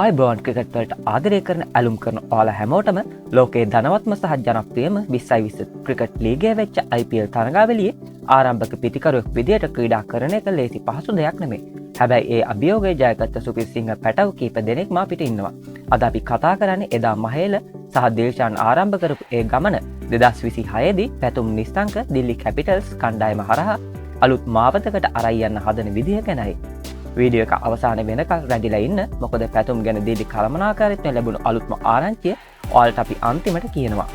ආයිබෝන් cricket වලට ආදරය කරන ඇලුම් කරන ඔයාලා හැමෝටම ලෝකයේ ධනවත්ම සහ ජනප්‍රියම 2020 ක්‍රිකට් ලීගයේ වෙච්ච IPL තරඟාවලියේ ආරම්භක පිතිකරුවෙක් විදියට ක්‍රීඩා කරන එක ලේසි පහසු දෙයක් නෙමෙයි. හැබැයි ඒ අභියෝගය ජයගත්ත සුපිරසිංහ පැටව කීප දෙනෙක්ම අපිට ඉන්නවා. අද අපි කතා කරන්නේ එදා මහේල සහ දිල්ෂාන් ආරම්භ කරපු ඒ ගමන 2026 දී පැතුම් නිස්තංක දිල්ලි කැපිටල්ස් කණ්ඩායම හරහා අලුත් මාවතකට අරයි යන්න හදන විදිය ගැනයි. වීඩියෝ එක අවසාන වෙනකල් රැඳිලා ඉන්න. මොකද පැතුම් ගැන දිලි කළමනාකාරීත්වයෙන් ලැබුණු අලුත්ම ආරංචිය ඔයාලට අපි අන්තිමට කියනවා.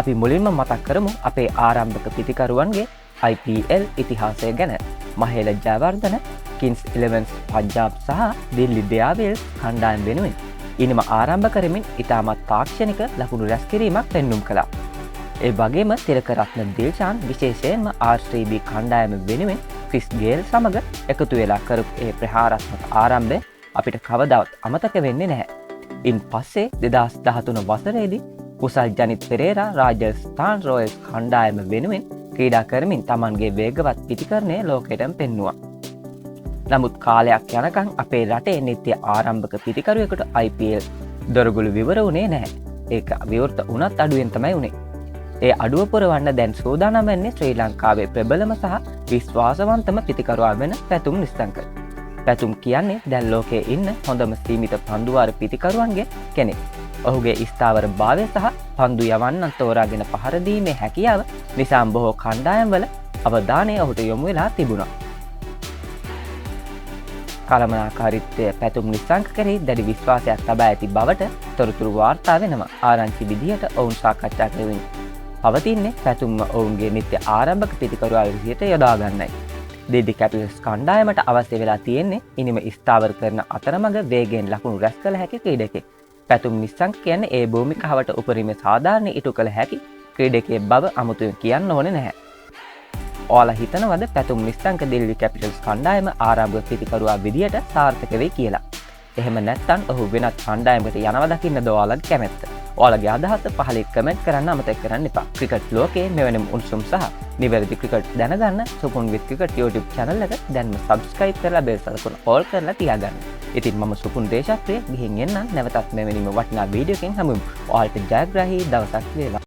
අපි මුලින්ම මතක් කරමු අපේ ආරම්භක පිතිකරුවන්ගේ IPL ඉතිහාසය ගැන. මහේල ජයවර්ධන කින්ස් 11 පංජාබ් සහ දිල්ලි ඩෙයාර්ඩෙවිල්ස් කණ්ඩායම් වෙනුවෙන් ඉනිම ආරම්භ කරමින් ඉතාමත් තාක්ෂණික ලකුණු රැස් කිරීමක් පෙන්නුම් කළා. ඒ වගේම තිලකරත්න දිල්ෂාන් විශේෂයෙන්ම RCB කණ්ඩායම වෙනුවෙන් ක්‍රිස් ගේල් සමග එකතු වෙලා කරපු ඒ ප්‍රහාරාත්මක ආරම්භය අපිට කවදාවත් අමතක වෙන්නේ නැහැ. ඉන් පස්සේ 2013 වසරේදී කුසල් ජනිත් පෙරේරා රාජස්ථාන් රොයල්ස් කණ්ඩායම වෙනුවෙන් ක්‍රීඩා කරමින් Tamanගේ වේගවත් පිතිකරණය ලෝකෙටම පෙන්නුවා. නමුත් කාලයක් යනකම් අපේ රටේ නිත්‍ය ආරම්භක පිතිකරුවෙකුට IPL දොරගුළු විවර වුණේ නැහැ. ඒක විවෘත වුණත් අඩුවෙන් තමයි වුණේ. ඒ අඩුව පුරවන්න දැන් සූදානම් වෙන්නේ ශ්‍රී ලංකාවේ ප්‍රබලම සහ විශ්වාසවන්තම පිතිකරුවා වෙන පැතුම් නිස්තංක. පැතුම් කියන්නේ දැන් ලෝකයේ ඉන්න හොඳම සීමිත පන්දුවාර පිතිකරුවන්ගේ කෙනෙක්. ඔහුගේ ස්ථාවර භාවය සහ පන්දු යවන්නන් තෝරාගෙන පහර දීමේ හැකියාව නිසා බොහෝ කණ්ඩායම්වල අවධානය ඔහුට යොමු වෙලා තිබුණා. කළමනාකාරීත්වය පැතුම් නිස්තංක කෙරෙහි දැඩි විශ්වාසයක් තබා ඇති බවට තොරතුරු වාර්තා වෙනවා. ආරංචි විදිහට ඔවුන් සාකච්ඡා කරමින් පවතින්නේ පැතුම්ම ඔවුන්ගේ නිත්‍ය ආරම්භක පිතිකරුවා විදිහට යොදා ගන්නයි. දිල්ලි කැපිටල්ස් කණ්ඩායමට අවශ්‍ය වෙලා තියෙන්නේ ඉනිම ස්ථාවර කරන අතරමඟ වේගයෙන් ලකුණු රැස් කළ හැකි ක්‍රීඩකෙක්. පැතුම් නිස්තංක කියන්නේ ඒ භූමිකාවට උපරිම සාධාරණ ඉටු කළ හැකි ක්‍රීඩකයෙක් බව අමුතුවෙන් කියන්න ඕනේ නැහැ. ඔයාලා හිතනවද පැතුම් නිස්තංක දිල්ලි කැපිටල්ස් කණ්ඩායම ආරම්භක පිතිකරුවා විදිහට සාර්ථක වෙයි කියලා? එහෙම නැත්නම් ඔහු වෙනත් කණ්ඩායමකට යනවා දකින්නද ඔයාලගේ කැමැත්ත? ඔයාලගේ අදහස පහලින් කමෙන්ට් කරන්න අමතක කරන්න එපා. ක්‍රිකට් ලෝකයේ මෙවැනි උණුසුම් සහ නිවැරදි ක්‍රිකට් දැනගන්න සුපුන් විත් ක්‍රිකට් YouTube channel එක දැන්ම subscribe කරලා bell icon all කරලා තියාගන්න. ඉතින් මම සුපුන් දේශප්‍රිය ගිහින් එන්නම්. නැවතත් මෙවැනිම වටිනා වීඩියෝ එකකින් හමුවෙමු. ඔයාලට ජයග්‍රාහී දවසක් වේවා.